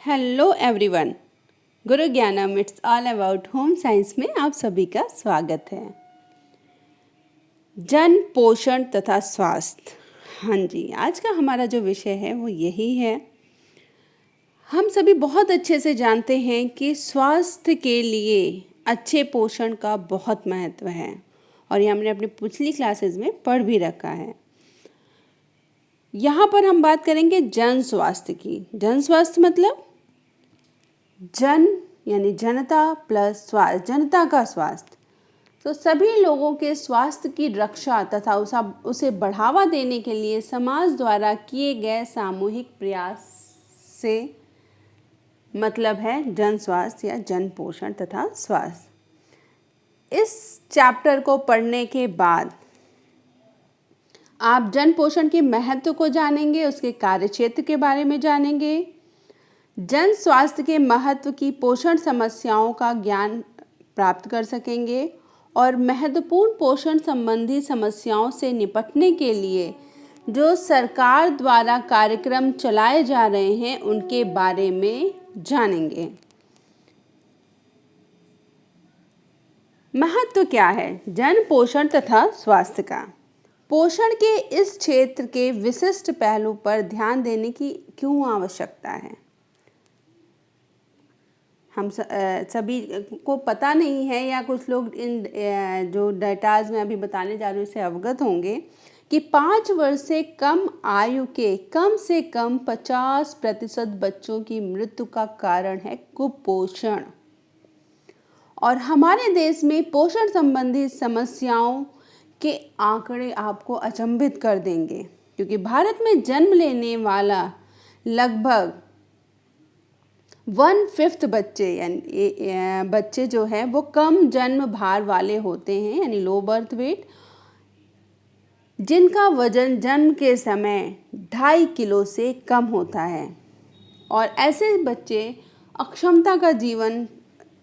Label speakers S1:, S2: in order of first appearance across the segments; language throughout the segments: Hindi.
S1: Hello everyone, Guru Gyanam it's all about home science में आप सभी का स्वागत है। जन पोषण तथा स्वास्थ्य। हाँ जी, आज का हमारा जो विषय है वो यही है। हम सभी बहुत अच्छे से जानते हैं कि स्वास्थ्य के लिए अच्छे पोषण का बहुत महत्व है और ये हमने अपनी पिछली क्लासेस में पढ़ भी रखा है। यहाँ पर हम बात करेंगे जन स्वास्थ्य की। जन स्वास्थ्य मतलब जन यानी जनता प्लस स्वास्थ्य, जनता का स्वास्थ्य। तो सभी लोगों के स्वास्थ्य की रक्षा तथा उसे बढ़ावा देने के लिए समाज द्वारा किए गए सामूहिक प्रयास से मतलब है जन स्वास्थ्य या जन पोषण तथा स्वास्थ्य। इस चैप्टर को पढ़ने के बाद आप जन पोषण के महत्व को जानेंगे, उसके कार्यक्षेत्र के बारे में जानेंगे, जन स्वास्थ्य के महत्व की पोषण समस्याओं का ज्ञान प्राप्त कर सकेंगे और महत्वपूर्ण पोषण संबंधी समस्याओं से निपटने के लिए जो सरकार द्वारा कार्यक्रम चलाए जा रहे हैं उनके बारे में जानेंगे। महत्व क्या है जन पोषण तथा स्वास्थ्य का? पोषण के इस क्षेत्र के विशिष्ट पहलू पर ध्यान देने की क्यों आवश्यकता है? हम सभी को पता नहीं है या कुछ लोग इन जो डेटाज में अभी बताने जा रही हूँ इससे अवगत होंगे कि 5 वर्ष से कम आयु के कम से कम 50% बच्चों की मृत्यु का कारण है कुपोषण। और हमारे देश में पोषण संबंधी समस्याओं के आंकड़े आपको अचंभित कर देंगे, क्योंकि भारत में जन्म लेने वाला लगभग 1/5 बच्चे यानी बच्चे जो है वो कम जन्म भार वाले होते हैं यानी लो बर्थ वेट, जिनका वजन जन्म के समय 2.5 किलो से कम होता है। और ऐसे बच्चे अक्षमता का जीवन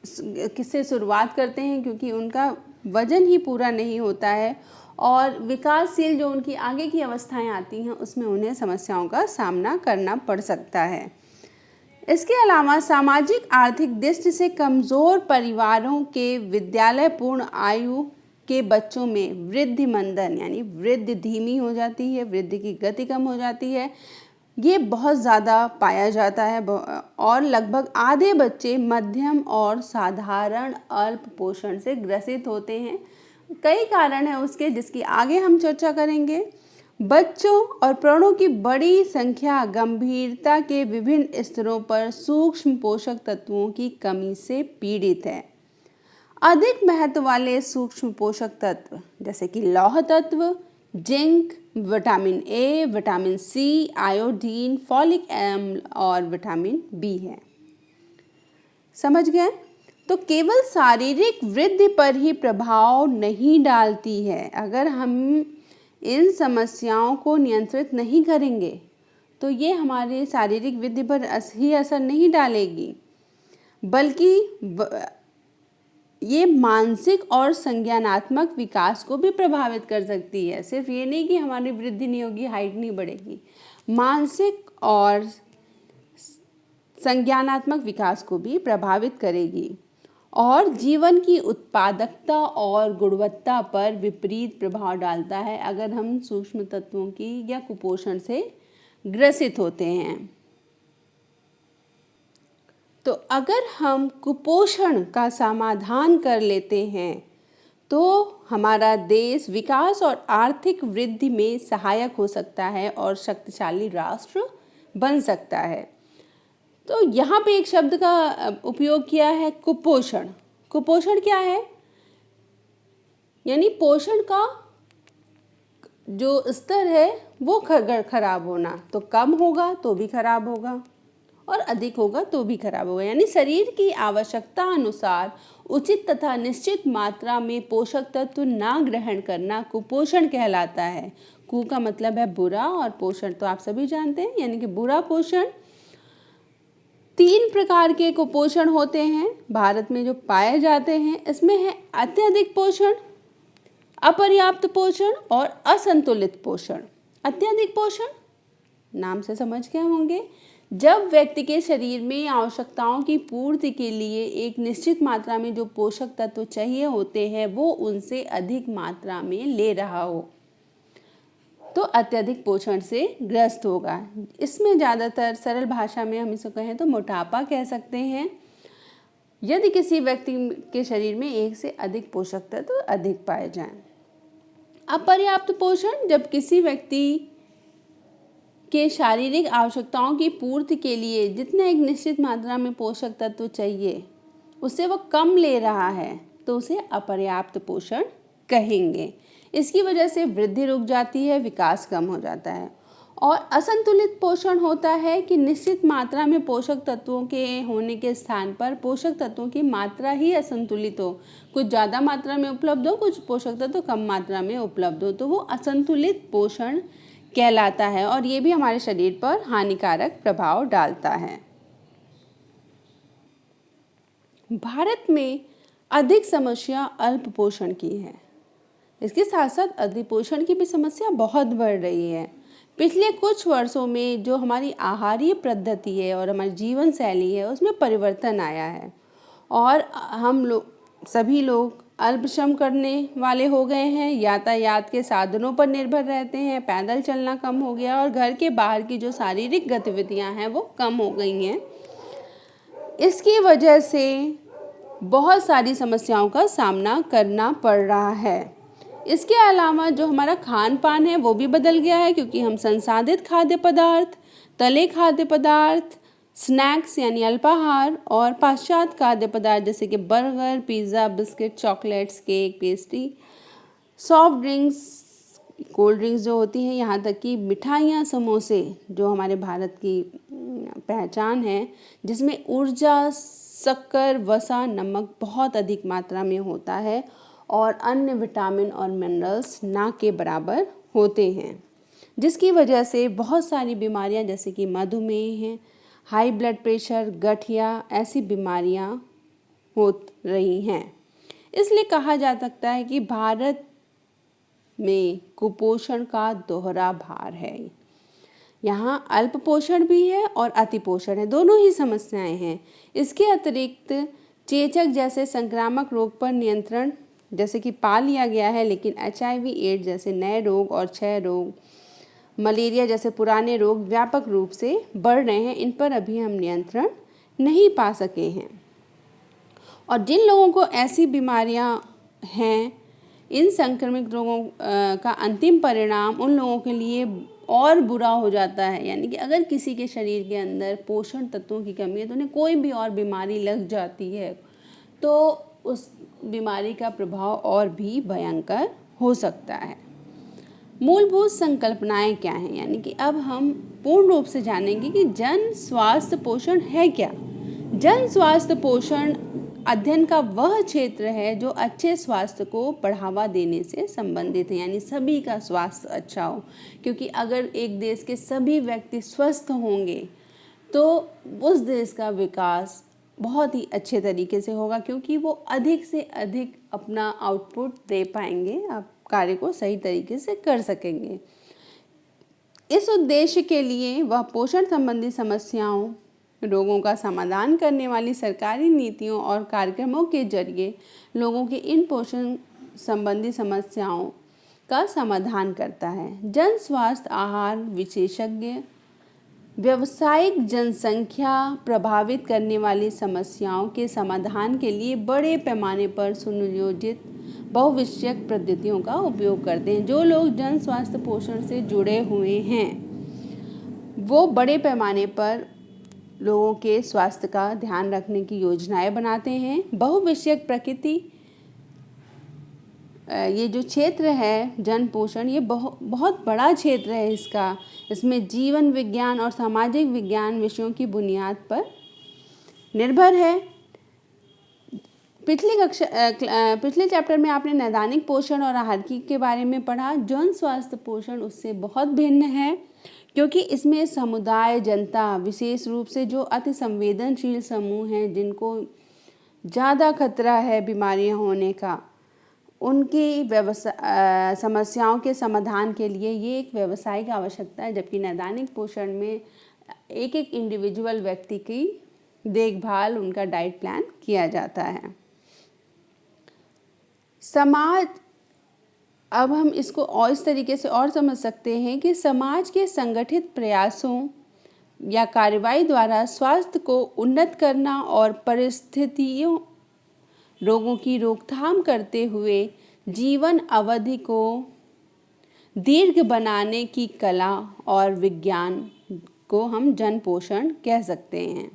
S1: किससे शुरुआत करते हैं, क्योंकि उनका वजन ही पूरा नहीं होता है और विकासशील जो उनकी आगे की अवस्थाएं आती हैं उसमें उन्हें समस्याओं का सामना करना पड़ सकता है। इसके अलावा सामाजिक आर्थिक दृष्टि से कमज़ोर परिवारों के विद्यालय पूर्ण आयु के बच्चों में वृद्धि मंदन यानी वृद्धि धीमी हो जाती है, वृद्धि की गति कम हो जाती है, ये बहुत ज़्यादा पाया जाता है। और लगभग आधे बच्चे मध्यम और साधारण अल्प पोषण से ग्रसित होते हैं। कई कारण हैं उसके जिसकी आगे हम चर्चा करेंगे। बच्चों और प्राणों की बड़ी संख्या गंभीरता के विभिन्न स्तरों पर सूक्ष्म पोषक तत्वों की कमी से पीड़ित है। अधिक महत्व वाले सूक्ष्म पोषक तत्व जैसे कि लौह तत्व, zinc, vitamin A, vitamin C, iodine, folic acid और विटामिन बी है। समझ गए? तो केवल शारीरिक वृद्धि पर ही प्रभाव नहीं डालती है। अगर हम इन समस्याओं को नियंत्रित नहीं करेंगे तो ये हमारे शारीरिक वृद्धि पर ही असर नहीं डालेगी, बल्कि ये मानसिक और संज्ञानात्मक विकास को भी प्रभावित कर सकती है। सिर्फ ये नहीं कि हमारी वृद्धि नहीं होगी, हाइट नहीं बढ़ेगी, मानसिक और संज्ञानात्मक विकास को भी प्रभावित करेगी और जीवन की उत्पादकता और गुणवत्ता पर विपरीत प्रभाव डालता है अगर हम सूक्ष्म तत्वों की या कुपोषण से ग्रसित होते हैं। तो अगर हम कुपोषण का समाधान कर लेते हैं तो हमारा देश विकास और आर्थिक वृद्धि में सहायक हो सकता है और शक्तिशाली राष्ट्र बन सकता है। तो यहाँ पे एक शब्द का उपयोग किया है, कुपोषण। कुपोषण क्या है? यानी पोषण का जो स्तर है वो खराब होना। तो कम होगा तो भी खराब होगा और अधिक होगा तो भी खराब होगा। यानी शरीर की आवश्यकता अनुसार उचित तथा निश्चित मात्रा में पोषक तत्व ना ग्रहण करना कुपोषण कहलाता है। कु का मतलब है बुरा और पोषण तो आप सभी जानते हैं, यानी कि बुरा पोषण। 3 प्रकार के कुपोषण होते हैं भारत में जो पाए जाते हैं। इसमें है अत्यधिक पोषण, अपर्याप्त पोषण और असंतुलित पोषण। अत्यधिक पोषण नाम से समझ गए होंगे, जब व्यक्ति के शरीर में आवश्यकताओं की पूर्ति के लिए एक निश्चित मात्रा में जो पोषक तत्व चाहिए होते हैं वो उनसे अधिक मात्रा में ले रहा हो तो अत्यधिक पोषण से ग्रस्त होगा। इसमें ज़्यादातर सरल भाषा में हम इसे कहें तो मोटापा कह सकते हैं। यदि किसी व्यक्ति के शरीर में एक से अधिक पोषक तत्व अधिक पाए जाएं। अपर्याप्त पोषण, जब किसी व्यक्ति के शारीरिक आवश्यकताओं की पूर्ति के लिए जितना एक निश्चित मात्रा में पोषक तत्व चाहिए उससे वह कम ले रहा है तो उसे अपर्याप्त पोषण कहेंगे। इसकी वजह से वृद्धि रुक जाती है, विकास कम हो जाता है। और असंतुलित पोषण होता है कि निश्चित मात्रा में पोषक तत्वों के होने के स्थान पर पोषक तत्वों की मात्रा ही असंतुलित हो, कुछ ज़्यादा मात्रा में उपलब्ध हो, कुछ पोषक तत्व कम मात्रा में उपलब्ध हो, तो वो असंतुलित पोषण कहलाता है और ये भी हमारे शरीर पर हानिकारक प्रभाव डालता है। भारत में अधिक समस्या अल्प पोषण की है। इसके साथ साथ अधिपोषण की भी समस्या बहुत बढ़ रही है। पिछले कुछ वर्षों में जो हमारी आहारीय पद्धति है और हमारी जीवन शैली है उसमें परिवर्तन आया है और हम लोग सभी लोग अल्प श्रम करने वाले हो गए हैं, यातायात के साधनों पर निर्भर रहते हैं, पैदल चलना कम हो गया और घर के बाहर की जो शारीरिक गतिविधियां हैं वो कम हो गई हैं। इसकी वजह से बहुत सारी समस्याओं का सामना करना पड़ रहा है। इसके अलावा जो हमारा खान पान है वो भी बदल गया है क्योंकि हम संसाधित खाद्य पदार्थ, तले खाद्य पदार्थ, स्नैक्स यानी अल्पाहार और पाश्चात्य खाद्य पदार्थ जैसे कि burger, pizza, biscuit, chocolates, cake, pastry, soft drinks, cold drinks जो होती हैं, यहाँ तक कि मिठाइयाँ, समोसे जो हमारे भारत की पहचान है, जिसमें ऊर्जा, शक्कर, वसा, नमक बहुत अधिक मात्रा में होता है और अन्य विटामिन और मिनरल्स ना के बराबर होते हैं, जिसकी वजह से बहुत सारी बीमारियां जैसे कि मधुमेह है, हाई ब्लड प्रेशर, गठिया, ऐसी बीमारियां हो रही हैं। इसलिए कहा जा सकता है कि भारत में कुपोषण का दोहरा भार है। यहाँ अल्प पोषण भी है और अतिपोषण है, दोनों ही समस्याएं हैं। इसके अतिरिक्त चेचक जैसे संक्रामक रोग पर नियंत्रण जैसे कि पा लिया गया है, लेकिन HIV, एड्स जैसे नए रोग और क्षय रोग, मलेरिया जैसे पुराने रोग व्यापक रूप से बढ़ रहे हैं। इन पर अभी हम नियंत्रण नहीं पा सके हैं और जिन लोगों को ऐसी बीमारियां हैं, इन संक्रमित रोगों का अंतिम परिणाम उन लोगों के लिए और बुरा हो जाता है। यानी कि अगर किसी के शरीर के अंदर पोषण तत्वों की कमी है तो उन्हें कोई भी और बीमारी लग जाती है तो उस बीमारी का प्रभाव और भी भयंकर हो सकता है। मूलभूत संकल्पनाएं क्या हैं, यानी कि अब हम पूर्ण रूप से जानेंगे कि जन स्वास्थ्य पोषण है क्या। जन स्वास्थ्य पोषण अध्ययन का वह क्षेत्र है जो अच्छे स्वास्थ्य को बढ़ावा देने से संबंधित है, यानी सभी का स्वास्थ्य अच्छा हो, क्योंकि अगर एक देश के सभी व्यक्ति स्वस्थ होंगे तो उस देश का विकास बहुत ही अच्छे तरीके से होगा, क्योंकि वो अधिक से अधिक अपना आउटपुट दे पाएंगे, आप कार्य को सही तरीके से कर सकेंगे। इस उद्देश्य के लिए वह पोषण संबंधी समस्याओं, रोगों का समाधान करने वाली सरकारी नीतियों और कार्यक्रमों के जरिए लोगों के इन पोषण संबंधी समस्याओं का समाधान करता है। जन स्वास्थ्य आहार विशेषज्ञ व्यावसायिक जनसंख्या प्रभावित करने वाली समस्याओं के समाधान के लिए बड़े पैमाने पर सुनियोजित बहुविषयक पद्धतियों का उपयोग करते हैं। जो लोग जन स्वास्थ्य पोषण से जुड़े हुए हैं वो बड़े पैमाने पर लोगों के स्वास्थ्य का ध्यान रखने की योजनाएं बनाते हैं। बहुविषयक प्रकृति ये जो क्षेत्र है जन पोषण, ये बहुत बड़ा क्षेत्र है इसमें जीवन विज्ञान और सामाजिक विज्ञान विषयों की बुनियाद पर निर्भर है। पिछले चैप्टर में आपने नैदानिक पोषण और आहार के बारे में पढ़ा। जन स्वास्थ्य पोषण उससे बहुत भिन्न है, क्योंकि इसमें समुदाय, जनता, विशेष रूप से जो अति संवेदनशील समूह हैं, जिनको ज़्यादा खतरा है बीमारियां होने का, उनकी समस्याओं के समाधान के लिए ये एक व्यावसायिक आवश्यकता है। जबकि नैदानिक पोषण में एक एक इंडिविजुअल व्यक्ति की देखभाल, उनका डाइट प्लान किया जाता है। समाज, अब हम इसको और इस तरीके से और समझ सकते हैं कि समाज के संगठित प्रयासों या कार्रवाई द्वारा स्वास्थ्य को उन्नत करना और परिस्थितियों, रोगों की रोकथाम करते हुए जीवन अवधि को दीर्घ बनाने की कला और विज्ञान को हम जन पोषण कह सकते हैं।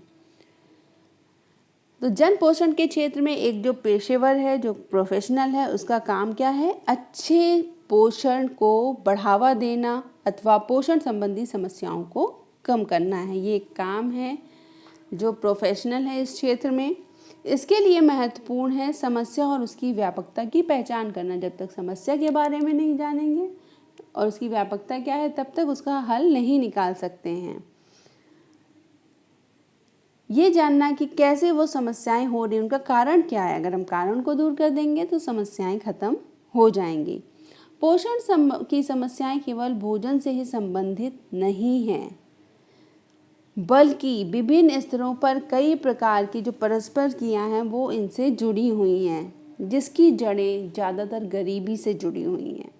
S1: तो जन पोषण के क्षेत्र में एक जो पेशेवर है, जो प्रोफेशनल है, उसका काम क्या है? अच्छे पोषण को बढ़ावा देना अथवा पोषण संबंधी समस्याओं को कम करना है। ये एक काम है जो प्रोफेशनल है इस क्षेत्र में। इसके लिए महत्वपूर्ण है समस्या और उसकी व्यापकता की पहचान करना। जब तक समस्या के बारे में नहीं जानेंगे और उसकी व्यापकता क्या है, तब तक उसका हल नहीं निकाल सकते हैं। ये जानना कि कैसे वो समस्याएं हो रही, उनका कारण क्या है। अगर हम कारण को दूर कर देंगे तो समस्याएं खत्म हो जाएंगी। पोषण की समस्याएं केवल भोजन से ही संबंधित नहीं हैं, बल्कि विभिन्न स्तरों पर कई प्रकार की जो परस्पर क्रियाएं हैं वो इनसे जुड़ी हुई हैं, जिसकी जड़ें ज़्यादातर गरीबी से जुड़ी हुई हैं।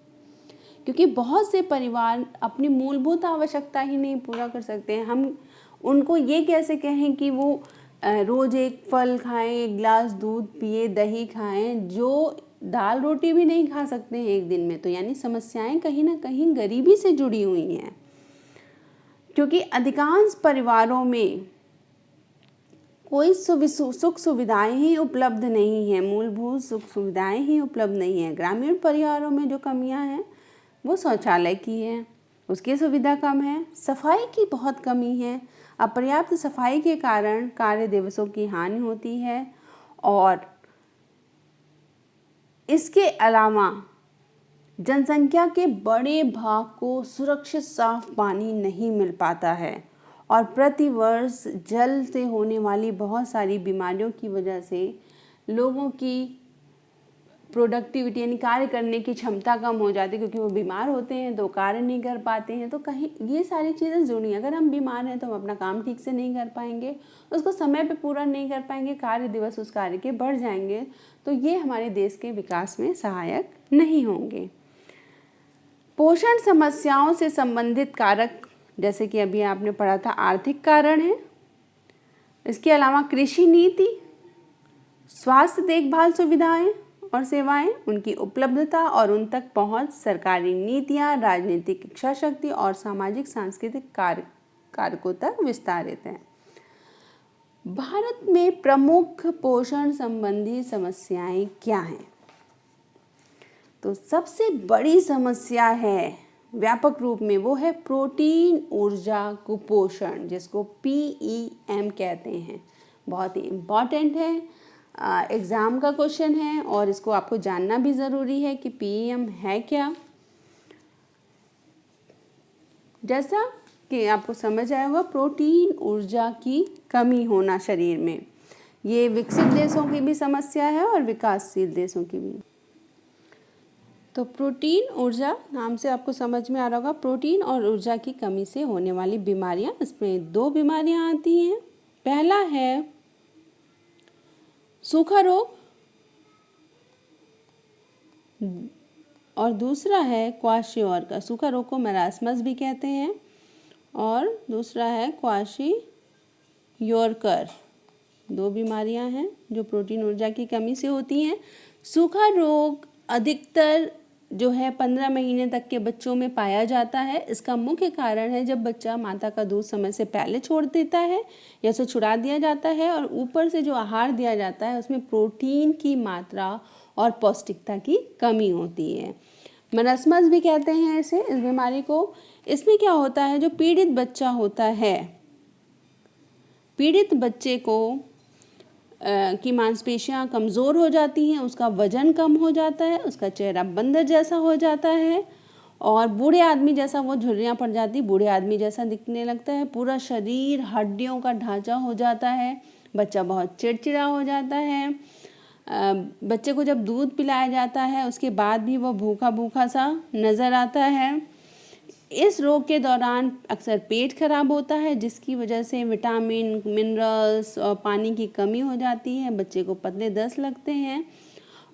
S1: क्योंकि बहुत से परिवार अपनी मूलभूत आवश्यकता ही नहीं पूरा कर सकते हैं। हम उनको ये कैसे कहें कि वो रोज़ एक फल खाएं, एक गिलास दूध पिए, दही खाएं, जो दाल रोटी भी नहीं खा सकते हैं एक दिन में। तो यानी समस्याएं कहीं ना कहीं गरीबी से जुड़ी हुई हैं, क्योंकि अधिकांश परिवारों में कोई सुख सुविधाएं ही उपलब्ध नहीं है, मूलभूत सुख सुविधाएं ही उपलब्ध नहीं है। ग्रामीण परिवारों में जो कमियां हैं वो शौचालय की है, उसकी सुविधा कम है, सफाई की बहुत कमी है। अपर्याप्त सफाई के कारण कार्य दिवसों की हानि होती है और इसके अलावा जनसंख्या के बड़े भाग को सुरक्षित साफ पानी नहीं मिल पाता है और प्रतिवर्ष जल से होने वाली बहुत सारी बीमारियों की वजह से लोगों की प्रोडक्टिविटी यानी कार्य करने की क्षमता कम हो जाती है, क्योंकि वो बीमार होते हैं तो कार्य नहीं कर पाते हैं। तो कहीं ये सारी चीज़ें जुड़ी हैं। अगर हम बीमार हैं तो हम अपना काम ठीक से नहीं कर पाएंगे, उसको समय पे पूरा नहीं कर पाएंगे, कार्य दिवस उस कार्य के बढ़ जाएंगे, तो ये हमारे देश के विकास में सहायक नहीं होंगे। पोषण समस्याओं से संबंधित कारक, जैसे कि अभी आपने पढ़ा था, आर्थिक कारण है। इसके अलावा कृषि नीति, स्वास्थ्य देखभाल सुविधाएं और सेवाएं, उनकी उपलब्धता और उन तक पहुंच, सरकारी नीतियां, राजनीतिक इच्छा शक्ति और सामाजिक सांस्कृतिक कारकों तक विस्तारित है। भारत में प्रमुख पोषण संबंधी समस्याएं क्या हैं? तो सबसे बड़ी समस्या है व्यापक रूप में, वो है प्रोटीन ऊर्जा कुपोषण, जिसको PEM कहते हैं। बहुत ही इम्पॉर्टेंट है, एग्ज़ाम का क्वेश्चन है और इसको आपको जानना भी ज़रूरी है कि PEM है क्या। जैसा कि आपको समझ आया होगा, प्रोटीन ऊर्जा की कमी होना शरीर में, ये विकसित देशों की भी समस्या है और विकासशील देशों की भी। तो प्रोटीन ऊर्जा नाम से आपको समझ में आ रहा होगा, प्रोटीन और ऊर्जा की कमी से होने वाली बीमारियां। इसमें 2 बीमारियां आती हैं। पहला है सूखा रोग और दूसरा है क्वाशियोरकर। सूखा रोग को मरासमस भी कहते हैं और दूसरा है क्वाशियोरकर। 2 बीमारियां हैं जो प्रोटीन ऊर्जा की कमी से होती हैं। सूखा रोग अधिकतर जो है 15 महीने तक के बच्चों में पाया जाता है। इसका मुख्य कारण है जब बच्चा माता का दूध समय से पहले छोड़ देता है या उसे छुड़ा दिया जाता है और ऊपर से जो आहार दिया जाता है उसमें प्रोटीन की मात्रा और पौष्टिकता की कमी होती है। मरासमस भी कहते हैं इस बीमारी को। इसमें क्या होता है, जो पीड़ित बच्चा होता है, पीड़ित बच्चे को की मांसपेशियां कमज़ोर हो जाती हैं, उसका वजन कम हो जाता है, उसका चेहरा बंदर जैसा हो जाता है और बूढ़े आदमी जैसा वो झुर्रियाँ पड़ जाती, बूढ़े आदमी जैसा दिखने लगता है। पूरा शरीर हड्डियों का ढांचा हो जाता है, बच्चा बहुत चिड़चिड़ा हो जाता है। बच्चे को जब दूध पिलाया जाता है उसके बाद भी वो भूखा भूखा सा नज़र आता है। इस रोग के दौरान अक्सर पेट खराब होता है, जिसकी वजह से विटामिन, मिनरल्स और पानी की कमी हो जाती है। बच्चे को पतले दस्त लगते हैं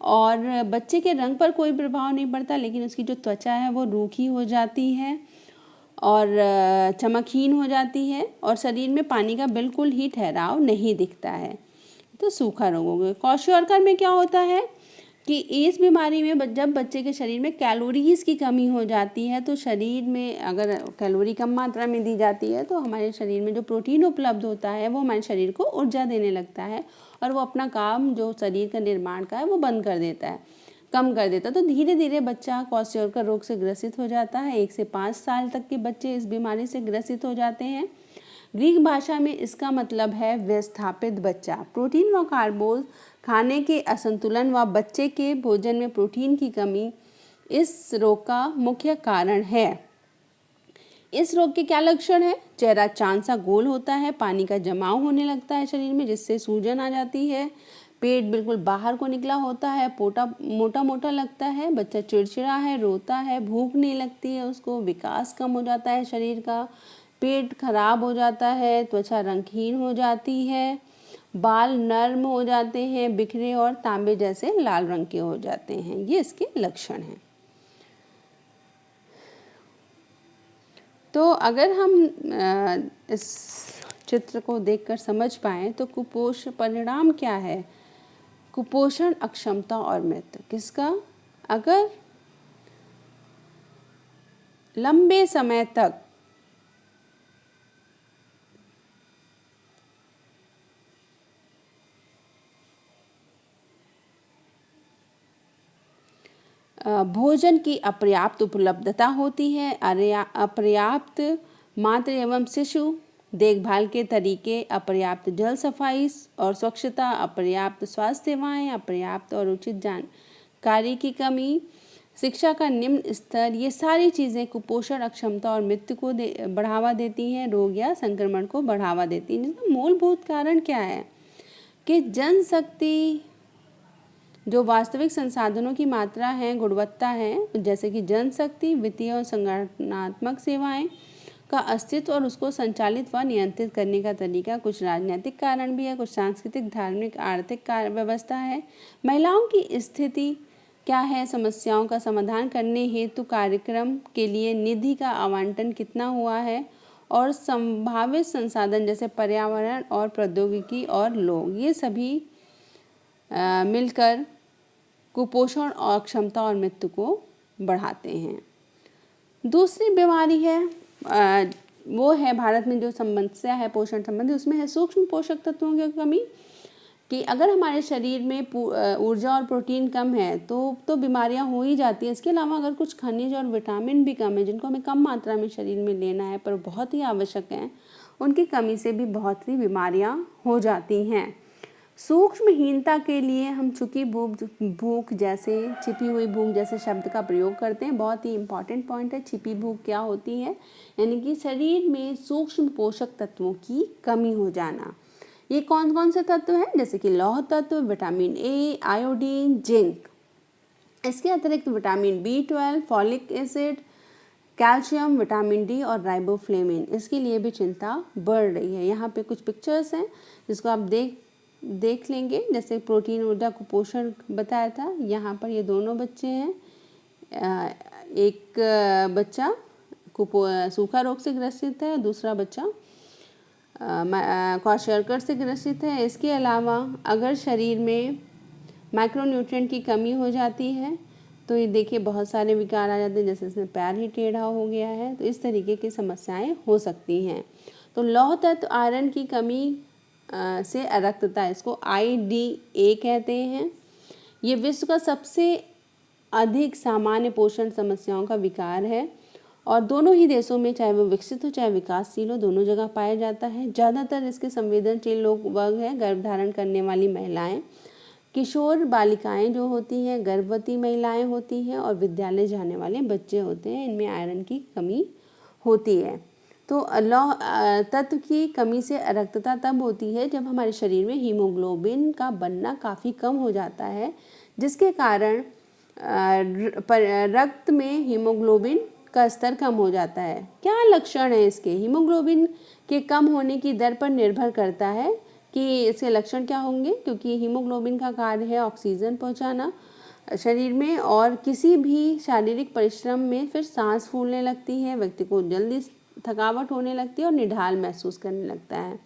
S1: और बच्चे के रंग पर कोई प्रभाव नहीं पड़ता, लेकिन उसकी जो त्वचा है वो रूखी हो जाती है और चमकहीन हो जाती है और शरीर में पानी का बिल्कुल ही ठहराव नहीं दिखता है। तो सूखा रोग हो गया। क्वाशियोरकर में क्या होता है कि इस बीमारी में जब बच्चे के शरीर में कैलोरीज की कमी हो जाती है, तो शरीर में अगर कैलोरी कम मात्रा में दी जाती है तो हमारे शरीर में जो प्रोटीन उपलब्ध होता है वो हमारे शरीर को ऊर्जा देने लगता है और वो अपना काम जो शरीर का निर्माण का है वो बंद कर देता है, कम कर देता है। तो धीरे धीरे बच्चा क्वाशियोरकर रोग से ग्रसित हो जाता है। 1 से 5 साल तक के बच्चे इस बीमारी से ग्रसित हो जाते हैं। ग्रीक भाषा में इसका मतलब है विस्थापित बच्चा। प्रोटीन व कार्बोज खाने के असंतुलन व बच्चे के भोजन में प्रोटीन की कमी इस रोग का मुख्य कारण है। इस रोग के क्या लक्षण है? चेहरा चांद सा गोल होता है, पानी का जमाव होने लगता है शरीर में जिससे सूजन आ जाती है, पेट बिल्कुल बाहर को निकला होता है, मोटा मोटा लगता है, बच्चा चिड़चिड़ा है, रोता है, भूख नहीं लगती है उसको, विकास कम हो जाता है शरीर का, पेट खराब हो जाता है, त्वचा रंगहीन हो जाती है, बाल नर्म हो जाते हैं, बिखरे और तांबे जैसे लाल रंग के हो जाते हैं। ये इसके लक्षण हैं। तो अगर हम इस चित्र को देखकर समझ पाएँ तो कुपोषण परिणाम क्या है? कुपोषण, अक्षमता और मृत्यु किसका? अगर लंबे समय तक भोजन की अपर्याप्त उपलब्धता होती है, अपर्याप्त मातृ एवं शिशु देखभाल के तरीके, अपर्याप्त जल सफाई और स्वच्छता, अपर्याप्त स्वास्थ्य सेवाएं, अपर्याप्त और उचित जानकारी की कमी, शिक्षा का निम्न स्तर, ये सारी चीज़ें कुपोषण, अक्षमता और मृत्यु को बढ़ावा देती हैं, रोग या संक्रमण को बढ़ावा देती हैं। जिसका मूलभूत कारण क्या है कि जनशक्ति जो वास्तविक संसाधनों की मात्रा है, गुणवत्ता है, जैसे कि जनशक्ति, वित्तीय और संगठनात्मक सेवाएं का अस्तित्व और उसको संचालित व नियंत्रित करने का तरीका, कुछ राजनीतिक कारण भी है, कुछ सांस्कृतिक, धार्मिक, आर्थिक व्यवस्था है। महिलाओं की स्थिति क्या है, समस्याओं का समाधान करने हेतु कार्यक्रम के लिए निधि का आवंटन कितना हुआ है और संभावित संसाधन जैसे पर्यावरण और प्रौद्योगिकी और लोग, ये सभी मिलकर कुपोषण और अक्षमता और मृत्यु को बढ़ाते हैं। दूसरी बीमारी है वो है भारत में जो समस्या है पोषण संबंधी, उसमें है सूक्ष्म पोषक तत्वों की कमी। कि अगर हमारे शरीर में ऊर्जा और प्रोटीन कम है तो बीमारियां हो ही जाती हैं। इसके अलावा अगर कुछ खनिज और विटामिन भी कम है जिनको हमें कम मात्रा में शरीर में लेना है पर बहुत ही आवश्यक हैं, उनकी कमी से भी बहुत सी बीमारियां हो जाती हैं। सूक्ष्महीनता के लिए हम छुपी भूख जैसे छिपी हुई भूख जैसे शब्द का प्रयोग करते हैं। बहुत ही इम्पॉर्टेंट पॉइंट है। छिपी भूख क्या होती है? यानी कि शरीर में सूक्ष्म पोषक तत्वों की कमी हो जाना। ये कौन कौन से तत्व हैं? जैसे कि लौह तत्व, विटामिन ए, आयोडीन, जिंक। इसके अतिरिक्त vitamin B12, folic acid, calcium, vitamin D और राइबोफ्लेविन, इसके लिए भी चिंता बढ़ रही है। यहाँ पे कुछ पिक्चर्स हैं जिसको आप देख लेंगे। जैसे प्रोटीन, ऊर्जा, कुपोषण बताया था। यहाँ पर ये दोनों बच्चे हैं। एक बच्चा सूखा रोग से ग्रसित है, दूसरा बच्चा क्वाशियोरकर से ग्रसित है। इसके अलावा अगर शरीर में माइक्रोन्यूट्रिएंट की कमी हो जाती है तो ये देखिए बहुत सारे विकार आ जाते हैं, जैसे इसमें पैर ही टेढ़ा हो गया है। तो इस तरीके की समस्याएं हो सकती हैं। तो लौह तत्व, आयरन की कमी से अरक्तता, इसको IDA कहते हैं। ये विश्व का सबसे अधिक सामान्य पोषण समस्याओं का विकार है और दोनों ही देशों में, चाहे वो विकसित हो चाहे विकासशील हो, दोनों जगह पाया जाता है। ज़्यादातर इसके संवेदनशील लोग वर्ग हैं गर्भधारण करने वाली महिलाएं, किशोर बालिकाएं जो होती हैं, गर्भवती महिलाएं होती हैं और विद्यालय जाने वाले बच्चे होते हैं। इनमें आयरन की कमी होती है। तो लौह तत्व की कमी से अरक्तता तब होती है जब हमारे शरीर में हीमोग्लोबिन का बनना काफ़ी कम हो जाता है, जिसके कारण रक्त में हीमोग्लोबिन का स्तर कम हो जाता है। क्या लक्षण है इसके? हीमोग्लोबिन के कम होने की दर पर निर्भर करता है कि इसके लक्षण क्या होंगे, क्योंकि हीमोग्लोबिन का कार्य है ऑक्सीजन पहुंचाना शरीर में, और किसी भी शारीरिक परिश्रम में फिर सांस फूलने लगती है, व्यक्ति को जल्दी थकावट होने लगती है और निढाल महसूस करने लगता है।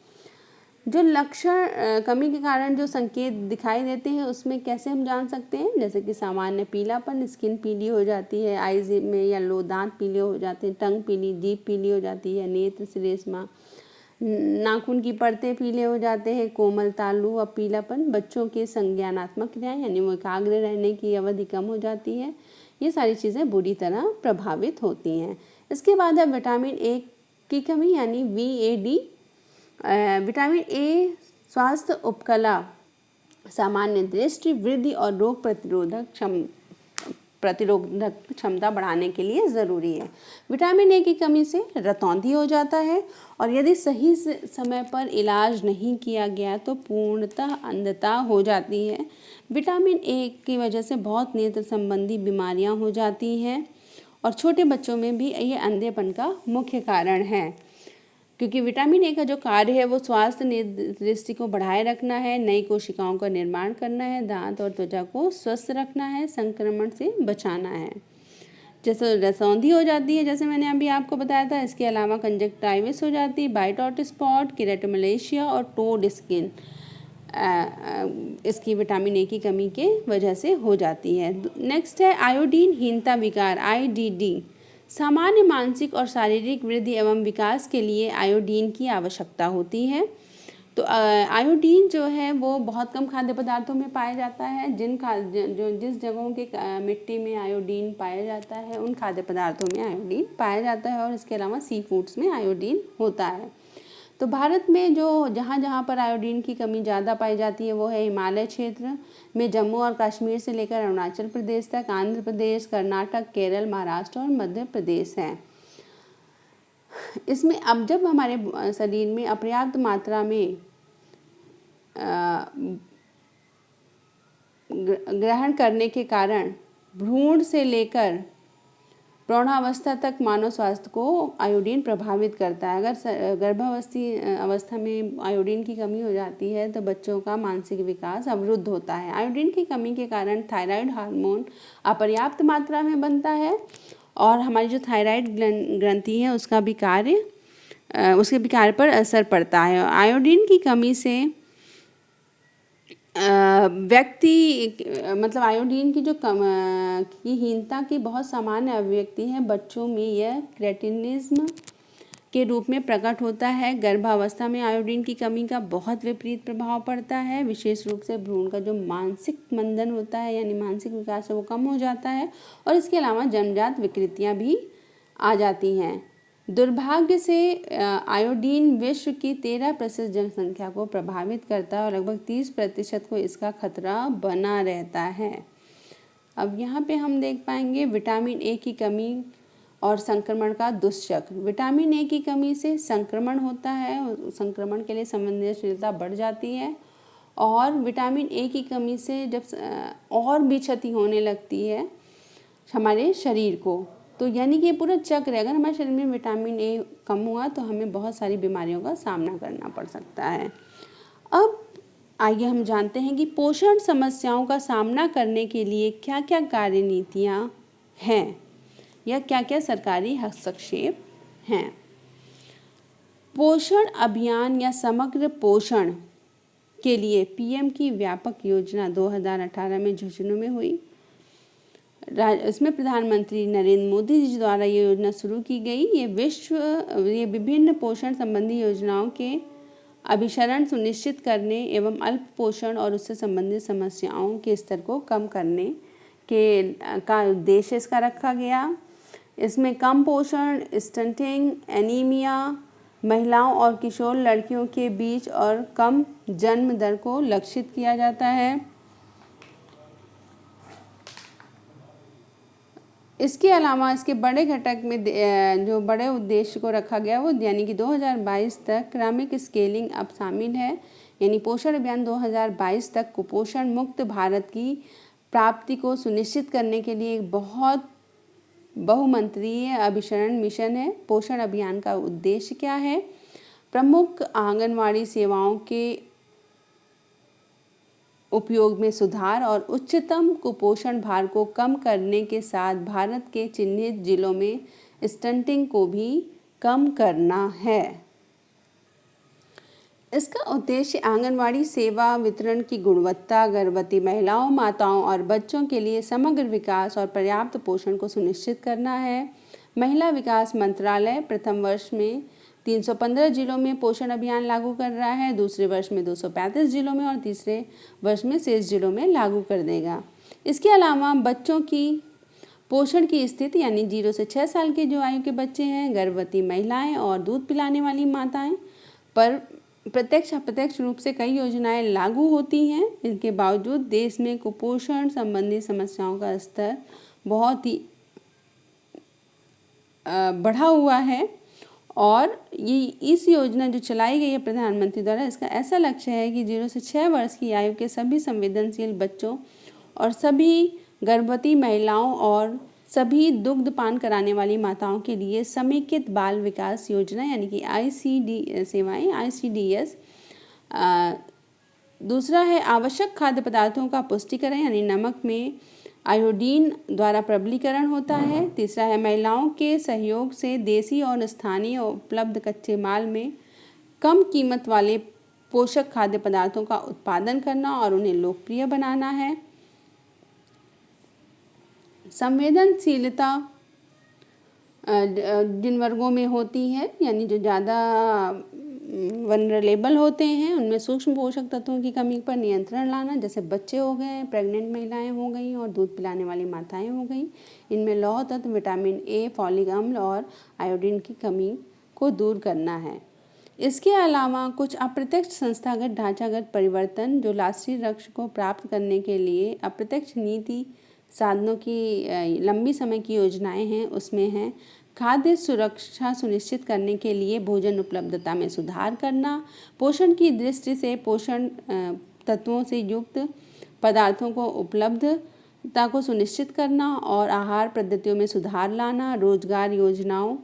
S1: जो लक्षण कमी के कारण जो संकेत दिखाई देते हैं उसमें कैसे हम जान सकते हैं? जैसे कि सामान्य पीलापन, स्किन पीली हो जाती है, आईज में येलो, दांत पीले हो जाते हैं, टंग पीली, जीभ पीली हो जाती है, नेत्र श्लेष्मा, नाखून की परतें पीले हो जाते हैं, कोमल तालु और पीलापन, बच्चों के संज्ञानात्मक क्रियाएं यानी वो एकाग्र रहने की अवधि कम हो जाती है। ये सारी चीज़ें बुरी तरह प्रभावित होती हैं। इसके बाद है विटामिन ए की कमी यानी VAD। विटामिन ए स्वास्थ्य उपकला, सामान्य दृष्टि वृद्धि और रोग प्रतिरोधक क्षमता बढ़ाने के लिए ज़रूरी है। विटामिन ए की कमी से रतौंधी हो जाता है और यदि सही समय पर इलाज नहीं किया गया तो पूर्णतः अंधता हो जाती है। विटामिन ए की वजह से बहुत नेत्र संबंधी बीमारियां हो जाती हैं और छोटे बच्चों में भी ये अंधेपन का मुख्य कारण है, क्योंकि विटामिन ए का जो कार्य है वो स्वास्थ्य दृष्टि को बढ़ाए रखना है, नई कोशिकाओं का निर्माण करना है, दांत और त्वचा को स्वस्थ रखना है, संक्रमण से बचाना है। जैसे रसौंधी हो जाती है, जैसे मैंने अभी आपको बताया था। इसके अलावा कंजक्टाइविस हो जाती है, वाइट आउट स्पॉट, केराटोमलेशिया और टोड स्किन इसकी विटामिन ए की कमी के वजह से हो जाती है। नेक्स्ट है आयोडीनहीनता विकार, IDD। सामान्य मानसिक और शारीरिक वृद्धि एवं विकास के लिए आयोडीन की आवश्यकता होती है। तो आयोडीन जो है वो बहुत कम खाद्य पदार्थों में पाया जाता है। जिस जगहों के मिट्टी में आयोडीन पाया जाता है उन खाद्य पदार्थों में आयोडीन पाया जाता है और इसके अलावा सी फूड्स में आयोडीन होता है। तो भारत में जो जहाँ पर आयोडीन की कमी ज़्यादा पाई जाती है वो है हिमालय क्षेत्र में, जम्मू और कश्मीर से लेकर अरुणाचल प्रदेश तक, आंध्र प्रदेश, कर्नाटक, केरल, महाराष्ट्र और मध्य प्रदेश है। इसमें अब जब हमारे शरीर में अपर्याप्त मात्रा में ग्रहण करने के कारण भ्रूण से लेकर प्रौढ़ावस्था तक मानव स्वास्थ्य को आयोडीन प्रभावित करता है। अगर गर्भावस्थी अवस्था में आयोडीन की कमी हो जाती है तो बच्चों का मानसिक विकास अवरुद्ध होता है। आयोडीन की कमी के कारण थायराइड हार्मोन अपर्याप्त मात्रा में बनता है और हमारी जो थायराइड ग्रंथि है उसके भी कार्य पर असर पड़ता है। आयोडीन की कमी से व्यक्ति आयोडीन की जो की हीनता की बहुत सामान्य अभिव्यक्ति है। बच्चों में यह क्रेटिनिज्म के रूप में प्रकट होता है। गर्भावस्था में आयोडीन की कमी का बहुत विपरीत प्रभाव पड़ता है। विशेष रूप से भ्रूण का जो मानसिक मंदन होता है यानी मानसिक विकास है वो कम हो जाता है और इसके अलावा जन्मजात विकृतियां भी आ जाती हैं। दुर्भाग्य से आयोडीन विश्व की 13% जनसंख्या को प्रभावित करता है और लगभग 30% को इसका खतरा बना रहता है। अब यहाँ पे हम देख पाएंगे विटामिन ए की कमी और संक्रमण का दुष्चक्र। विटामिन ए की कमी से संक्रमण होता है, संक्रमण के लिए संवेदनशीलता बढ़ जाती है और विटामिन ए की कमी से जब और भी क्षति होने लगती है हमारे शरीर को, तो यानी कि ये पूरा चक्र है। अगर हमारे शरीर में विटामिन ए कम हुआ तो हमें बहुत सारी बीमारियों का सामना करना पड़ सकता है। अब आइए हम जानते हैं कि पोषण समस्याओं का सामना करने के लिए क्या क्या कार्यनीतियाँ हैं या क्या क्या सरकारी हस्तक्षेप हैं। पोषण अभियान या समग्र पोषण के लिए PM की व्यापक योजना 2018 में झुंझुनू में हुई। इसमें प्रधानमंत्री नरेंद्र मोदी जी द्वारा ये योजना शुरू की गई। ये विभिन्न पोषण संबंधी योजनाओं के अभिसरण सुनिश्चित करने एवं अल्प पोषण और उससे संबंधित समस्याओं के स्तर को कम करने का उद्देश्य इसका रखा गया। इसमें कम पोषण, स्टंटिंग, एनीमिया, महिलाओं और किशोर लड़कियों के बीच और कम जन्म दर को लक्षित किया जाता है। इसके अलावा इसके बड़े घटक में जो बड़े उद्देश्य को रखा गया वो यानी कि 2022 तक क्रमिक स्केलिंग अब शामिल है। यानी पोषण अभियान 2022 तक कुपोषण मुक्त भारत की प्राप्ति को सुनिश्चित करने के लिए एक बहुत बहुमंत्रीय अभिसरण मिशन है। पोषण अभियान का उद्देश्य क्या है? प्रमुख आंगनवाड़ी सेवाओं के उपयोग में सुधार और उच्चतम कुपोषण भार को कम करने के साथ भारत के चिन्हित जिलों में स्टंटिंग को भी कम करना है। इसका उद्देश्य आंगनवाड़ी सेवा वितरण की गुणवत्ता, गर्भवती महिलाओं, माताओं और बच्चों के लिए समग्र विकास और पर्याप्त पोषण को सुनिश्चित करना है। महिला विकास मंत्रालय प्रथम वर्ष में 315 जिलों में पोषण अभियान लागू कर रहा है, दूसरे वर्ष में 235 जिलों में और तीसरे वर्ष में शेष जिलों में लागू कर देगा। इसके अलावा बच्चों की पोषण की स्थिति यानी 0 से 6 साल के जो आयु के बच्चे हैं, गर्भवती महिलाएं और दूध पिलाने वाली माताएं पर प्रत्यक्ष अप्रत्यक्ष रूप से कई योजनाएं लागू होती हैं। इनके बावजूद देश में कुपोषण संबंधी समस्याओं का स्तर बहुत ही बढ़ा हुआ है और ये इस योजना जो चलाई गई है प्रधानमंत्री द्वारा, इसका ऐसा लक्ष्य है कि 0 से 6 वर्ष की आयु के सभी संवेदनशील बच्चों और सभी गर्भवती महिलाओं और सभी दुग्धपान कराने वाली माताओं के लिए समेकित बाल विकास योजना यानी कि ICD सेवाएं, ICDS। दूसरा है आवश्यक खाद्य पदार्थों का पुष्टिकरण यानी नमक में आयोडीन द्वारा प्रबलीकरण होता है। तीसरा है महिलाओं के सहयोग से देसी और स्थानीय उपलब्ध कच्चे माल में कम कीमत वाले पोषक खाद्य पदार्थों का उत्पादन करना और उन्हें लोकप्रिय बनाना है। संवेदनशीलता जिन वर्गों में होती है यानी जो ज़्यादा वनरेबल होते हैं, उनमें सूक्ष्म पोषक तत्वों की कमी पर नियंत्रण लाना, जैसे बच्चे हो गए, प्रेग्नेंट महिलाएं हो गई और दूध पिलाने वाली माताएं हो गई। इनमें लौह तत्व, विटामिन ए, फॉलिक अम्ल और आयोडीन की कमी को दूर करना है। इसके अलावा कुछ अप्रत्यक्ष संस्थागत ढांचागत परिवर्तन जो राष्ट्रीय लक्ष्य को प्राप्त करने के लिए अप्रत्यक्ष नीति साधनों की लंबी समय की योजनाएं हैं। उसमें हैं खाद्य सुरक्षा सुनिश्चित करने के लिए भोजन उपलब्धता में सुधार करना, पोषण की दृष्टि से पोषण तत्वों से युक्त पदार्थों को उपलब्धता को सुनिश्चित करना और आहार पद्धतियों में सुधार लाना, रोजगार योजनाओं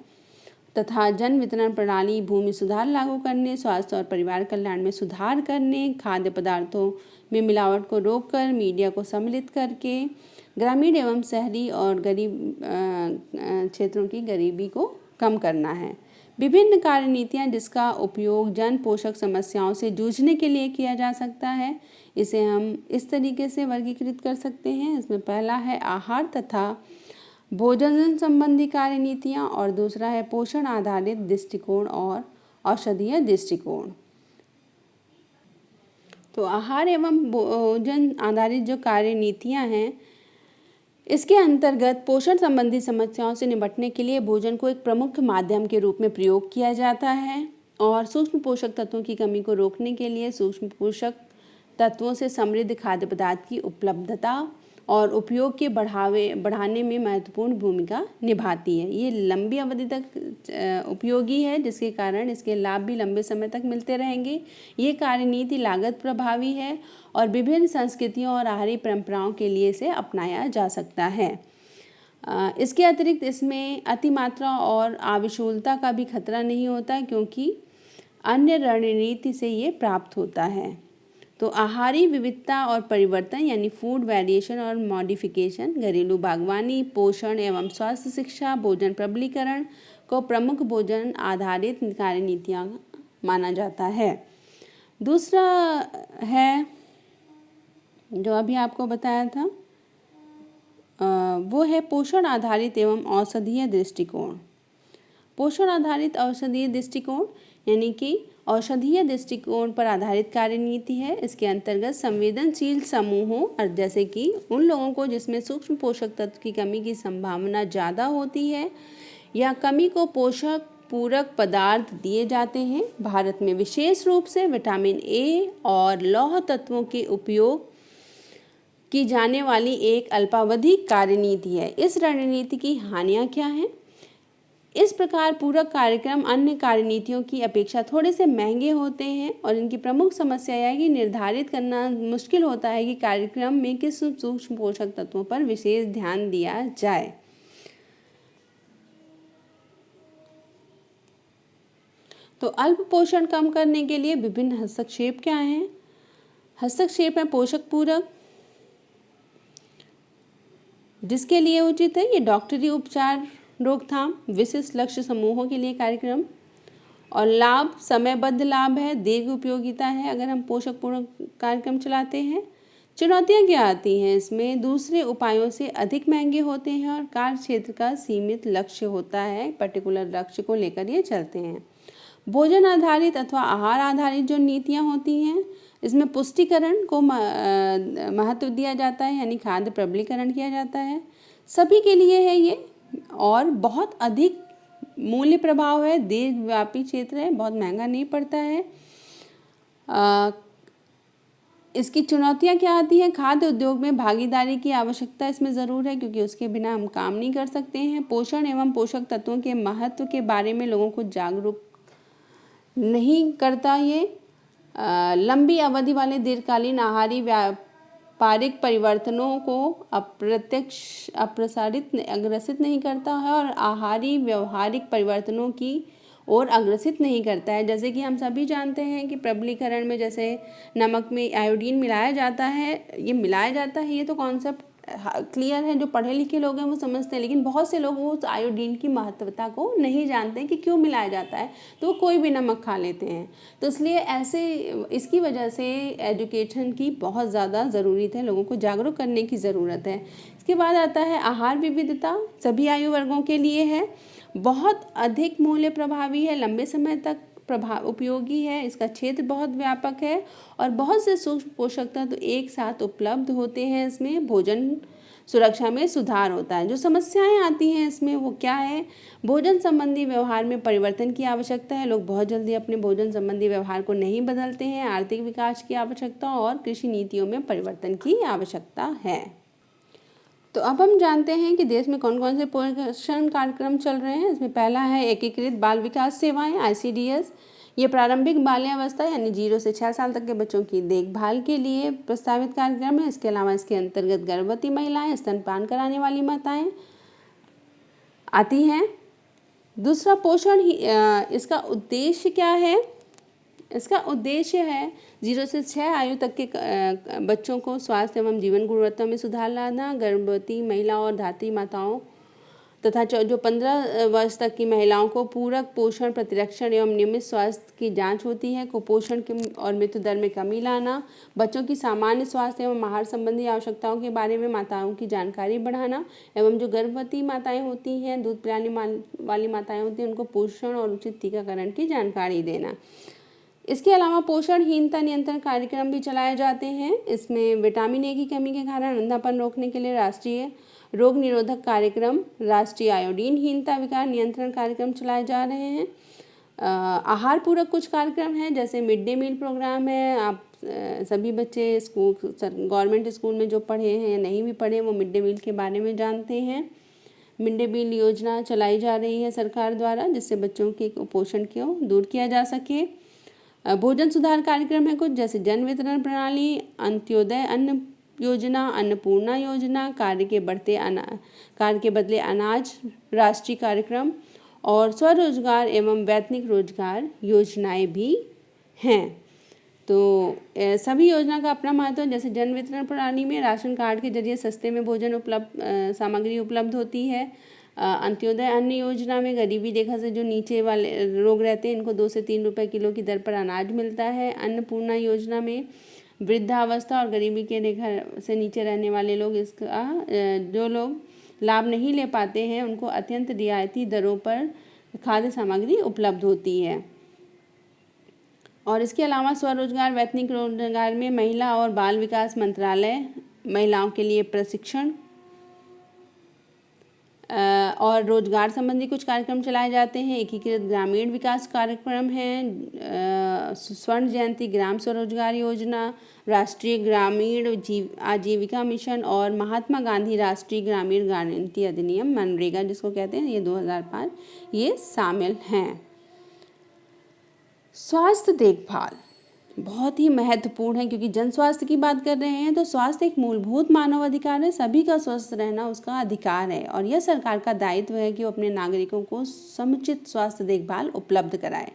S1: तथा जन वितरण प्रणाली, भूमि सुधार लागू करने, स्वास्थ्य और परिवार कल्याण में सुधार करने, खाद्य पदार्थों में मिलावट को रोककर मीडिया को सम्मिलित करके ग्रामीण एवं शहरी और गरीब क्षेत्रों की गरीबी को कम करना है। विभिन्न कार्यनीतियाँ जिसका उपयोग जन पोषक समस्याओं से जूझने के लिए किया जा सकता है, इसे हम इस तरीके से वर्गीकृत कर सकते हैं। इसमें पहला है आहार तथा भोजन संबंधी कार्यनीतियाँ और दूसरा है पोषण आधारित दृष्टिकोण और औषधीय दृष्टिकोण। तो आहार एवं भोजन आधारित जो कार्यनीतियाँ हैं, इसके अंतर्गत पोषण संबंधी समस्याओं से निपटने के लिए भोजन को एक प्रमुख माध्यम के रूप में प्रयोग किया जाता है और सूक्ष्म पोषक तत्वों की कमी को रोकने के लिए सूक्ष्म पोषक तत्वों से समृद्ध खाद्य पदार्थ की उपलब्धता और उपयोग के बढ़ाने में महत्वपूर्ण भूमिका निभाती है। ये लंबी अवधि तक उपयोगी है, जिसके कारण इसके लाभ भी लंबे समय तक मिलते रहेंगे। ये कार्यनीति लागत प्रभावी है और विभिन्न संस्कृतियों और आहारी परंपराओं के लिए इसे अपनाया जा सकता है। इसके अतिरिक्त इसमें अतिमात्रा और आविशूलता का भी खतरा नहीं होता, क्योंकि अन्य रणनीति से ये प्राप्त होता है। तो आहारी विविधता और परिवर्तन यानी फूड वेरिएशन और मॉडिफिकेशन, घरेलू बागवानी, पोषण एवं स्वास्थ्य शिक्षा, भोजन प्रबलीकरण को प्रमुख भोजन आधारित कार्यनीतियाँ माना जाता है। दूसरा है जो अभी आपको बताया था, वो है पोषण आधारित एवं औषधीय दृष्टिकोण। पोषण आधारित औषधीय दृष्टिकोण यानी कि औषधीय दृष्टिकोण पर आधारित कार्यनीति है। इसके अंतर्गत संवेदनशील समूहों और जैसे कि उन लोगों को जिसमें सूक्ष्म पोषक तत्व की कमी की संभावना ज़्यादा होती है या कमी को पोषक पूरक पदार्थ दिए जाते हैं। भारत में विशेष रूप से विटामिन ए और लौह तत्वों के उपयोग की जाने वाली एक अल्पावधि कार्यनीति है। इस रणनीति की हानियाँ क्या हैं? इस प्रकार पूरक कार्यक्रम अन्य कार्यनीतियों की अपेक्षा थोड़े से महंगे होते हैं और इनकी प्रमुख समस्या यह है कि निर्धारित करना मुश्किल होता है कि कार्यक्रम में किस सूक्ष्म पोषक तत्वों पर विशेष ध्यान दिया जाए। तो अल्प पोषण कम करने के लिए विभिन्न हस्तक्षेप क्या हैं? हस्तक्षेप है पोषक पूरक, जिसके लिए उचित है ये डॉक्टरी उपचार, रोकथाम, विशिष्ट लक्ष्य समूहों के लिए कार्यक्रम। और लाभ समयबद्ध लाभ है, दीर्घ उपयोगिता है अगर हम पोषक पूरक कार्यक्रम चलाते हैं। चुनौतियाँ क्या आती हैं इसमें? दूसरे उपायों से अधिक महंगे होते हैं और कार्य क्षेत्र का सीमित लक्ष्य होता है, पर्टिकुलर लक्ष्य को लेकर ये चलते हैं। भोजन आधारित अथवा आहार आधारित जो नीतियाँ होती हैं, इसमें पुष्टिकरण को महत्व दिया जाता है, यानी खाद्य प्रबलीकरण किया जाता है, सभी के लिए है ये, और बहुत अधिक मूल्य प्रभाव है, दीर्घव्यापी क्षेत्र है, बहुत महंगा नहीं पड़ता है। इसकी चुनौतियाँ क्या आती हैं? खाद्य उद्योग में भागीदारी की आवश्यकता इसमें ज़रूर है, क्योंकि उसके बिना हम काम नहीं कर सकते हैं। पोषण एवं पोषक तत्वों के महत्व के बारे में लोगों को जागरूक नहीं करता ये। लंबी अवधि वाले दीर्घकालीन आहारी व्यापारिक परिवर्तनों को अप्रत्यक्ष अप्रसारित अग्रसित नहीं करता है और आहारी व्यवहारिक परिवर्तनों की और अग्रसित नहीं करता है। जैसे कि हम सभी जानते हैं कि प्रबलीकरण में जैसे नमक में आयोडीन मिलाया जाता है, ये तो कॉन्सेप्ट क्लियर है, जो पढ़े लिखे लोग हैं वो समझते हैं, लेकिन बहुत से लोग उस आयोडीन की महत्वता को नहीं जानते हैं कि क्यों मिलाया जाता है, तो वो कोई भी नमक खा लेते हैं। तो इसलिए इसकी वजह से एजुकेशन की बहुत ज़्यादा ज़रूरत है, लोगों को जागरूक करने की ज़रूरत है। इसके बाद आता है आहार विविधता, सभी आयु वर्गों के लिए है, बहुत अधिक मूल्य प्रभावी है, लंबे समय तक उपयोगी है, इसका क्षेत्र बहुत व्यापक है और बहुत से सूक्ष्म पोषक तत्व एक साथ उपलब्ध होते हैं। इसमें भोजन सुरक्षा में सुधार होता है। जो समस्याएं आती हैं इसमें वो क्या है? भोजन संबंधी व्यवहार में परिवर्तन की आवश्यकता है, लोग बहुत जल्दी अपने भोजन संबंधी व्यवहार को नहीं बदलते हैं। आर्थिक विकास की आवश्यकता और कृषि नीतियों में परिवर्तन की आवश्यकता है। तो अब हम जानते हैं कि देश में कौन कौन से पोषण कार्यक्रम चल रहे हैं। इसमें पहला है एकीकृत बाल विकास सेवाएं ICDS। ये प्रारंभिक बाल्यावस्था यानी 0 से 6 साल तक के बच्चों की देखभाल के लिए प्रस्तावित कार्यक्रम है। इसके अलावा इसके अंतर्गत गर्भवती महिलाएं, स्तनपान कराने वाली माताएं आती हैं। दूसरा पोषण इसका उद्देश्य क्या है? इसका उद्देश्य है 0 से 6 आयु तक के बच्चों को स्वास्थ्य एवं जीवन गुणवत्ता में सुधार लाना, गर्भवती महिला और धात्री माताओं तथा जो 15 वर्ष तक की महिलाओं को पूरक पोषण प्रतिरक्षण एवं नियमित स्वास्थ्य की जांच होती है, कुपोषण के और मृत्यु दर में कमी लाना, बच्चों की सामान्य स्वास्थ्य एवं आहार संबंधी आवश्यकताओं के बारे में माताओं की जानकारी बढ़ाना एवं जो गर्भवती माताएं होती हैं, दूध पिलाने वाली माताएं होती हैं, उनको पोषण और उचित टीकाकरण की जानकारी देना। इसके अलावा पोषणहीनता नियंत्रण कार्यक्रम भी चलाए जाते हैं। इसमें विटामिन ए की कमी के कारण अंधापन रोकने के लिए राष्ट्रीय रोग निरोधक कार्यक्रम, राष्ट्रीय आयोडीनहीनता विकार नियंत्रण कार्यक्रम चलाए जा रहे हैं। आहार पूरक कुछ कार्यक्रम हैं, जैसे मिड डे मील प्रोग्राम है। आप सभी बच्चे स्कूल गवर्नमेंट स्कूल में जो पढ़े हैं या नहीं भी पढ़े वो मिड डे मील के बारे में जानते हैं। मिड डे मील योजना चलाई जा रही है सरकार द्वारा, जिससे बच्चों के कुपोषण को दूर किया जा सके। भोजन सुधार कार्यक्रम है कुछ, जैसे जन वितरण प्रणाली, अंत्योदय अन्न योजना, अन्नपूर्णा योजना, कार्य के बदले अनाज राष्ट्रीय कार्यक्रम और स्वरोजगार एवं वैतनिक रोजगार योजनाएं भी हैं। तो सभी योजना का अपना महत्व है। जैसे जन वितरण प्रणाली में राशन कार्ड के जरिए सस्ते में भोजन सामग्री उपलब्ध होती है। अंत्योदय अन्न योजना में गरीबी रेखा से जो नीचे वाले लोग रहते हैं, इनको 2 से 3 रुपए किलो की दर पर अनाज मिलता है। अन्नपूर्णा योजना में वृद्धावस्था और गरीबी के रेखा से नीचे रहने वाले लोग, इसका जो लोग लाभ नहीं ले पाते हैं, उनको अत्यंत रियायती दरों पर खाद्य सामग्री उपलब्ध होती है। और इसके अलावा स्वरोजगार वैतनिक रोजगार में महिला और बाल विकास मंत्रालय महिलाओं के लिए प्रशिक्षण और रोजगार संबंधी कुछ कार्यक्रम चलाए जाते हैं। एकीकृत ग्रामीण विकास कार्यक्रम है, स्वर्ण जयंती ग्राम स्वरोजगार योजना, राष्ट्रीय ग्रामीण आजीविका मिशन और महात्मा गांधी राष्ट्रीय ग्रामीण गारंटी अधिनियम मनरेगा जिसको कहते हैं, ये 2005 ये शामिल हैं। स्वास्थ्य देखभाल बहुत ही महत्वपूर्ण है, क्योंकि जन स्वास्थ्य की बात कर रहे हैं तो स्वास्थ्य एक मूलभूत मानव अधिकार है। सभी का स्वस्थ रहना उसका अधिकार है और यह सरकार का दायित्व है कि वो अपने नागरिकों को समुचित स्वास्थ्य देखभाल उपलब्ध कराए।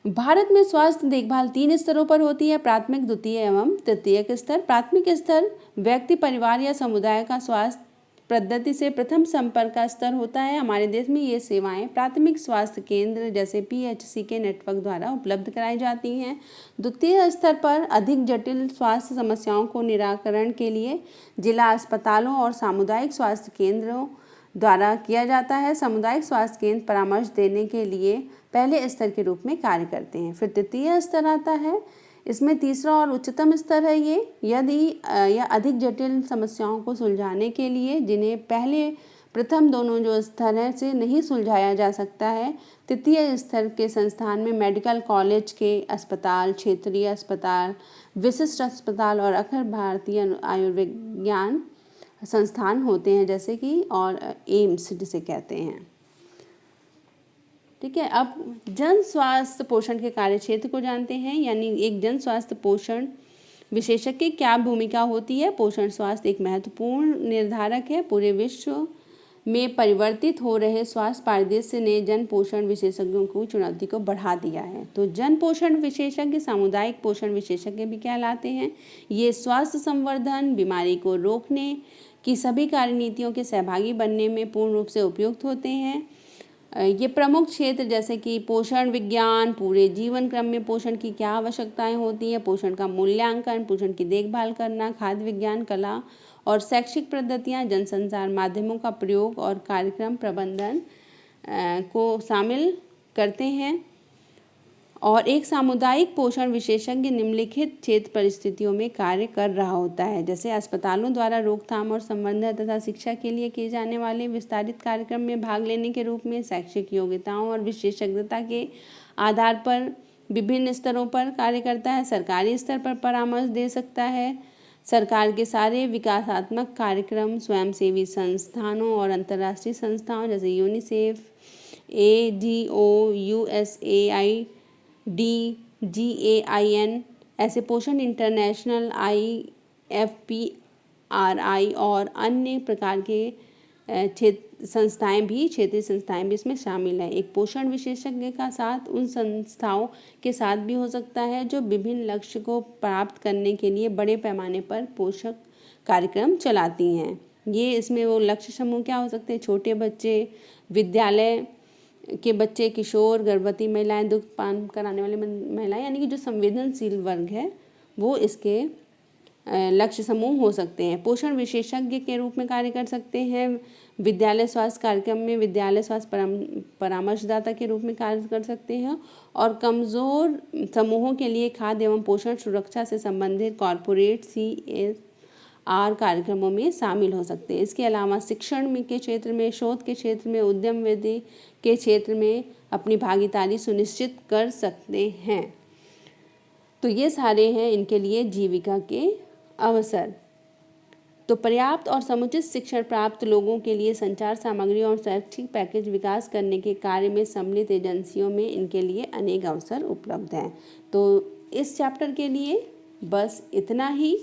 S1: भारत में स्वास्थ्य देखभाल 3 स्तरों पर होती है, प्राथमिक, द्वितीय एवं तृतीयक स्तर। प्राथमिक स्तर व्यक्ति, परिवार या समुदाय का स्वास्थ्य पद्धति से प्रथम संपर्क का स्तर होता है। हमारे देश में ये सेवाएं प्राथमिक स्वास्थ्य केंद्र जैसे PHC के नेटवर्क द्वारा उपलब्ध कराई जाती हैं। द्वितीय स्तर पर अधिक जटिल स्वास्थ्य समस्याओं को निराकरण के लिए जिला अस्पतालों और सामुदायिक स्वास्थ्य केंद्रों द्वारा किया जाता है। सामुदायिक स्वास्थ्य केंद्र परामर्श देने के लिए पहले स्तर के रूप में कार्य करते हैं। फिर तृतीय स्तर आता है, इसमें तीसरा और उच्चतम स्तर है ये, यदि यह अधिक जटिल समस्याओं को सुलझाने के लिए जिन्हें पहले प्रथम दोनों जो स्तर हैं से नहीं सुलझाया जा सकता है। तृतीय स्तर के संस्थान में मेडिकल कॉलेज के अस्पताल, क्षेत्रीय अस्पताल, विशिष्ट अस्पताल और अखिल भारतीय आयुर्विज्ञान संस्थान होते हैं, जैसे कि और एम्स जिसे कहते हैं। ठीक है, अब जन स्वास्थ्य पोषण के कार्यक्षेत्र को जानते हैं, यानी एक जन स्वास्थ्य पोषण विशेषज्ञ की क्या भूमिका होती है। पोषण स्वास्थ्य एक महत्वपूर्ण निर्धारक है। पूरे विश्व में परिवर्तित हो रहे स्वास्थ्य परिदृश्य ने जन पोषण विशेषज्ञों को चुनौती को बढ़ा दिया है। तो जन पोषण विशेषज्ञ सामुदायिक पोषण विशेषज्ञ भी कहलाते हैं। ये स्वास्थ्य संवर्धन, बीमारी को रोकने की सभी कार्यनीतियों के सहभागी बनने में पूर्ण रूप से उपयुक्त होते हैं। ये प्रमुख क्षेत्र जैसे कि पोषण विज्ञान, पूरे जीवन क्रम में पोषण की क्या आवश्यकताएं होती हैं, पोषण का मूल्यांकन, पोषण की देखभाल करना, खाद्य विज्ञान, कला और शैक्षिक पद्धतियां, जनसंचार माध्यमों का प्रयोग और कार्यक्रम प्रबंधन को शामिल करते हैं। और एक सामुदायिक पोषण विशेषज्ञ निम्नलिखित क्षेत्र परिस्थितियों में कार्य कर रहा होता है, जैसे अस्पतालों द्वारा रोकथाम और संवर्धन तथा शिक्षा के लिए किए जाने वाले विस्तारित कार्यक्रम में भाग लेने के रूप में, शैक्षिक योग्यताओं और विशेषज्ञता के आधार पर विभिन्न स्तरों पर कार्य करता है। सरकारी स्तर पर परामर्श दे सकता है। सरकार के सारे विकासात्मक कार्यक्रम स्वयंसेवी संस्थानों और अंतर्राष्ट्रीय संस्थाओं जैसे यूनिसेफ, ADO, USAID, GAIN, ऐसे पोषण इंटरनेशनल, IFPRI और अन्य प्रकार के क्षेत्रीय संस्थाएं भी इसमें शामिल हैं। एक पोषण विशेषज्ञ का साथ उन संस्थाओं के साथ भी हो सकता है जो विभिन्न लक्ष्य को प्राप्त करने के लिए बड़े पैमाने पर पोषक कार्यक्रम चलाती हैं। ये इसमें वो लक्ष्य समूह क्या हो सकते हैं, छोटे बच्चे, विद्यालय के बच्चे, किशोर, गर्भवती महिलाएं, दुग्धपान कराने वाली महिलाएं, यानी कि जो संवेदनशील वर्ग है वो इसके लक्ष्य समूह हो सकते हैं। पोषण विशेषज्ञ के रूप में कार्य कर सकते हैं। विद्यालय स्वास्थ्य कार्यक्रम में विद्यालय स्वास्थ्य परामर्शदाता के रूप में कार्य कर सकते हैं और कमज़ोर समूहों के लिए खाद्य एवं पोषण सुरक्षा से संबंधित कॉरपोरेट CSR कार्यक्रमों में शामिल हो सकते हैं। इसके अलावा शिक्षण में के क्षेत्र में, शोध के क्षेत्र में, उद्यम वृद्धि के क्षेत्र में अपनी भागीदारी सुनिश्चित कर सकते हैं। तो ये सारे हैं इनके लिए जीविका के अवसर। तो पर्याप्त और समुचित शिक्षण प्राप्त लोगों के लिए संचार सामग्री और शैक्षिक पैकेज विकास करने के कार्य में सम्मिलित एजेंसियों में इनके लिए अनेक अवसर उपलब्ध हैं। तो इस चैप्टर के लिए बस इतना ही।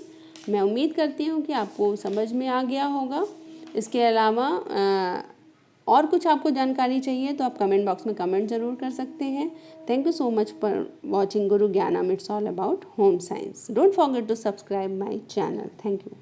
S1: मैं उम्मीद करती हूँ कि आपको समझ में आ गया होगा। इसके अलावा और कुछ आपको जानकारी चाहिए तो आप कमेंट बॉक्स में कमेंट ज़रूर कर सकते हैं। Thank you so much for watching Guru Gyanam. It's all about home science. Don't forget to subscribe my channel. Thank you.